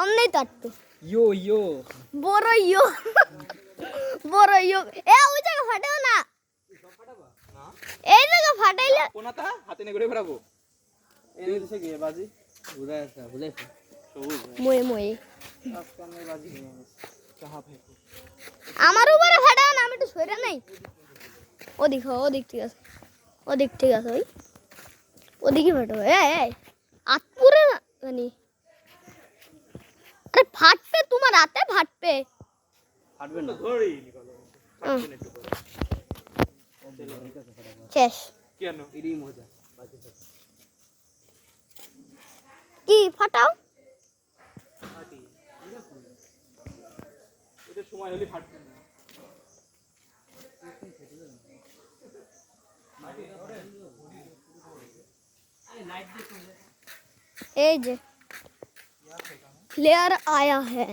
অমনেই তাট্টু ইয়ো ইয়ো বড় ইয়ো বড় ইয়ো এ ওই জায়গা ফাটাও না এই জায়গা ফাটাইলে কোনাটা হাতে নে করে ফেরাবো এই দিছে কি বাজি বুঝা আছে বুঝাইছো সবুজ ময়ে ময়ে আজকানে বাজি নিয়ে কাহা ফেকো আমার উপরে ফাটাও না আমি একটু সইরা নাই ওদিক ঠিক আছে ওদিক ঠিক আছে ওই ওদিকে ফাটাও এই আতপুরে না জানি আরে ফাটবে তোমার রাতে ফাটবে ফাটবে না ধরি নিকলো ফাটবে না একটু করে শেষ কেন এরই মজা বাজি কি ফাটাও ফাটি এটা সময় হলে ফাটবে না এই যে प्लेयर आया है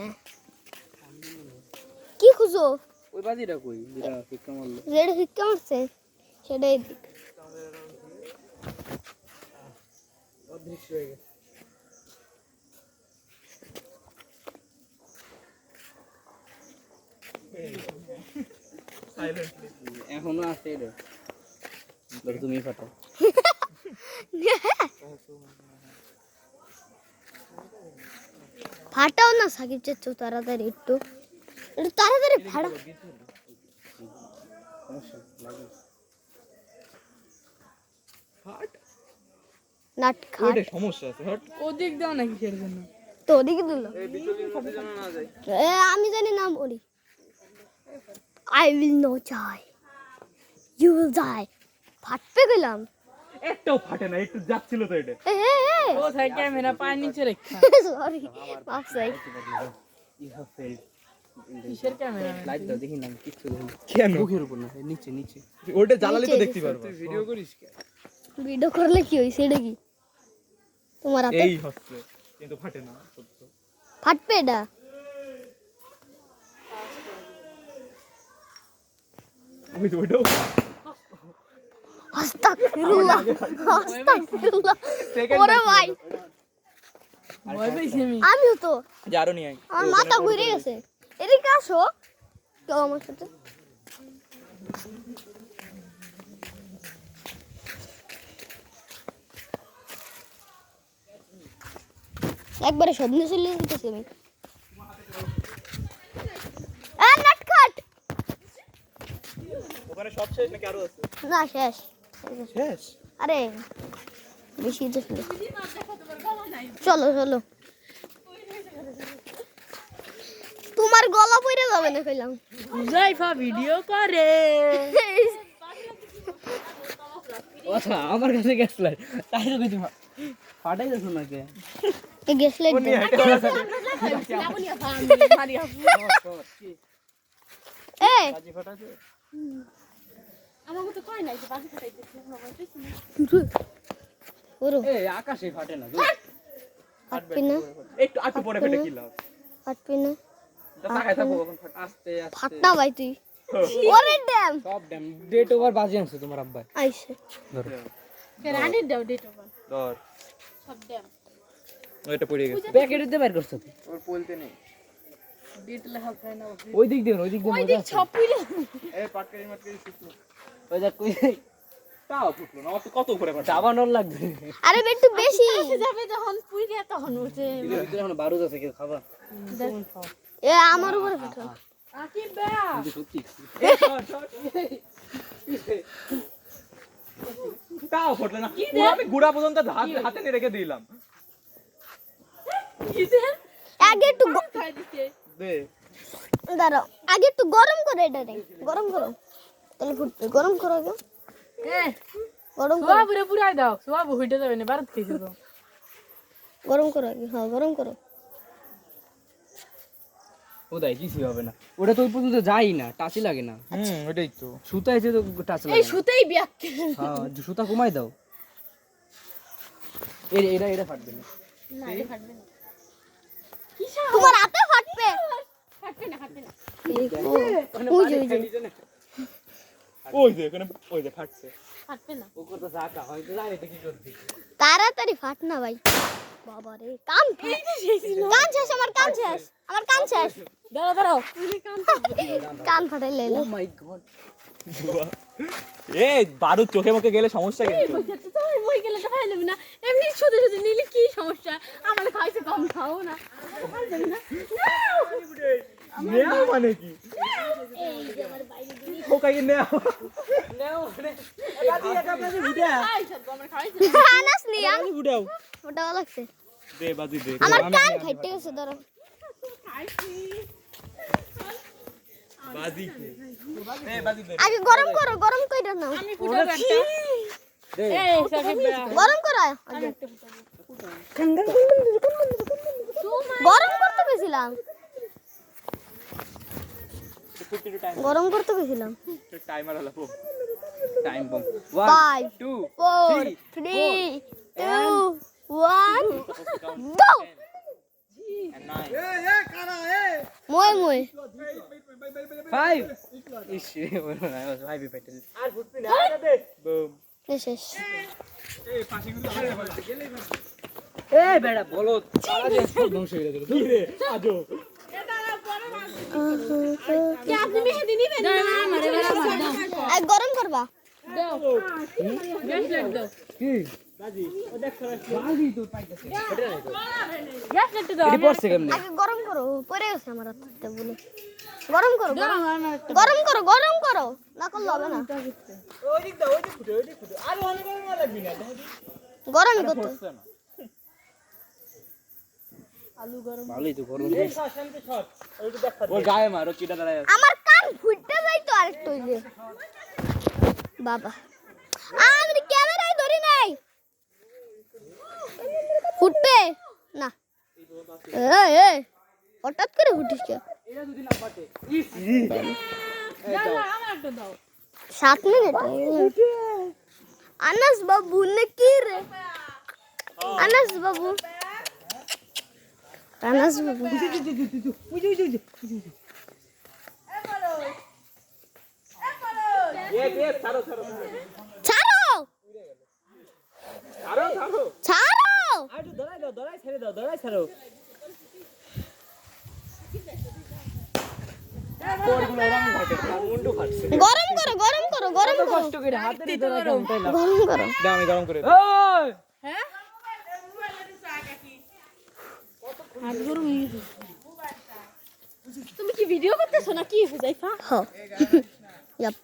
কি খুঁজো ওই বাজিটা কই যেটা ফিক্কা মারলো যেটা ফিক্কা মারছে সেটাই দিক অদৃশ্য হয়ে গেছে সাইলেন্টলি এখনো আছে রে তুমি ফাটাও ফাটাও না সাকিব চাচ্ছ তাড়াতাড়ি একটু তাড়াতাড়ি ফাড়া নাট খাট সমস্যা আছে হট ওদিক দাও নাকি এর জন্য তো ওদিকে দিল এই বিচলির মধ্যে যেন না যায় আমি জানি না বলি আই উইল নো চাই ইউ উইল ডাই ফাটতে গেলাম একটাও ফাটে না একটু যাচ্ছিল তো এটা ও সাইড ক্যামেরা পায়ের নিচে রেখা সরি মাফ চাই ইউ হ্যাভ ফেলড কিসের ক্যামেরা লাইট দাও দেখি না কিছু দেখি কেন মুখের উপর না নিচে নিচে ওটা জ্বালালে তো দেখতে পারবো তুই ভিডিও করিস কেন ভিডিও করলে কি হইছে এটা কি তোমার হাতে এই হচ্ছে কিন্তু ফাটে না সত্য ফাটবে এটা আমি তো ওইটাও আস্তাগফিরুল্লাহ আস্তাগফিরুল্লাহ ওরে ভাই ভয় পেয়েছি আমি আমিও তো যারো নি আই আমার মাথা ঘুরে গেছে এদিকে আসো কেউ আমার সাথে একবারে স্বপ্নে চলে যেতেছি আমি নাটখাট ওখানে সব শেষ নাকি আরো আছে না শেষ শেষ আরে বেশি তো চলো চলো তোমার গলা পড়ে যাবে না কইলাম জাইফা ভিডিও করে আচ্ছা আমার কাছে গ্যাস লাইট তাই তো কিছু ফাটাই যাচ্ছে না কে এই গ্যাস লাইট এই বাজি ফাটাছে আমাকে তো কই নাই যে বাজি ফাটাইতেছি ওরো এই আকাশে ফাটে না ফাটবে না একটু একটু পরে ফেটে কি লাভ ফাটবে না তাকায় থাকো কখন আস্তে আস্তে ফাট না ভাই তুই ওরে ড্যাম সব ড্যাম ডেট ওভার বাজি আনছে তোমার আব্বা আইছে ধরো রানি দাও ডেট ওভার ধর সব ড্যাম ওইটা পড়ে গেছে প্যাকেটে দিয়ে বের করছ ওর বলতে নেই ডেট লেখা হয় না ওই দিক দিয়ে ওই দিক ছপিলে এই পাটকারি মাটকারি শুকনো ওই যা কই তাও ফুটলো না অত কত উপরে পাটা চাবানোর লাগবে আরে একটু বেশি যাবে যখন পুইরে তখন উঠে এর ভিতরে এখন বারুদ আছে কেউ খাবা এ আমার উপরে ফাটা আকিব বেয়া কিন্তু সত্যি তাও ফুটলো না আমি গুড়া পর্যন্ত হাতে নিয়ে রেখে দিলাম কি দে আগে একটু খাই দিতে দে দাঁড়াও আগে একটু গরম করে এটা রে গরম করো তাহলে ফুটবে গরম করো আগে এ গরম করো সোয়া পুরে পুরাই দাও সোয়া হইতে যাবে না ভারত খেয়েছো তো গরম করো আগে হ্যাঁ গরম করো ও দাই কিছু হবে না ওটা তো ওই পর্যন্ত যাই না টাচই লাগে না ওটাই তো সুতা এসে তো টাচ লাগে এই সুতেই ব্যাক হ্যাঁ সুতা কমাই দাও এরা ফাটবে না না এটা ফাটবে না তোমার হাতে ফাটবে ফাটবে না ফাটবে না ওই যে ওই যে ওখানে ওই যে ফাটছে ফাটবে না ও কত জায়গা হয়তো জানি তো কি করবি তাড়াতাড়ি ফাট না ভাই বাবা রে কান কান শেষ আমার কান শেষ আমার কান শেষ দাঁড়াও দাঁড়াও তুমি কান কান ফাটাইলে ও মাই গড এ বারুদ চোখে মুখে গেলে সমস্যা কিন্তু তুমি বই গেলে তো খাই নেবে না এমনি শুধু শুধু নিলে কি সমস্যা আমার খাইছে কম খাও না খাইবে না নেও মানে কি ওকাই নেও নেও মানে একাদি একাদি বুড়া খাইছে আমার খাইছে আনাস নিয়া বুড়াও ওটা লাগছে দে বাজি দে আমার কান ফাইটে গেছে ধরো খাইছি বাজি এ বাজি দে আগে গরম করো গরম কইরা নাও আমি ফুটাবো একটা দে এই সাকিব গরম করো আগে গরম করতে গেছিলাম ফুটি টাইম গরম করতে গেছিলাম টাইমার হলো টাইম বম 5 1 2 4 3 2 1 go and 9 মই মই 5 ইস রে বলো না ভাই বি পেটেল আর ফুটবি না দে বুম শেষ এই পাশিগুলো গেলেই এই বেড়া বলো সারা দিন সব ধ্বংস হয়ে গেল কি রে আজো কি আপনি মেহেদি নিবেন না আমারে আর গরম করবা দাও গ্যাস লাইট দাও কি বাজি ও দেখ বাজি তো পাইতেছে গ্যাস লাইট দাও এডি পড়ছে কেমনে আগে গরম করো পরে গেছে আমার হাতে বলে গরম করো দাও গরম আমার গরম করো না করলে হবে না ওই দিক দাও ওই দিক ফুটে আর অনেক গরম লাগবে না গরমই করতে পড়ছে না আলু গরম ভালোই তো গরম এই শান্তি শট ওই তো দেখা ওর গায়ে মারো কিটা দাঁড়ায় আছে আমার কান ফুটতে যাইতো আরেকটু ওই যে বাবা আমি ক্যামেরায় ধরি নাই ফুটবে না এই হঠাৎ করে ফুটিস কে এটা যদি না পাটে ইস দাও আমার একটা দাও 7 মিনিট আনাস বাবু নাকি রে আনাস বাবু আনাস বাবু ये ছাড়ো ছাড়ো ছাড়ো ছাড়ো ছাড়ো ছাড়ো আর একটু দড়াই দাও দড়াই ছেড়ে দাও দড়াই ছাড়ো কোরগুলো রং ঘটে মুন্ডু ফাটছে গরম করো গরম করো গরম করো কষ্ট করে হাতে ধরে গরম তাইলা গরম করো দাও আমি গরম করে ওই হ্যাঁ হাত গরম হয়ে গেছে। তুমি কি ভিডিও করতেছো না কি হুজাইফা হ্যাঁ ইয়াপ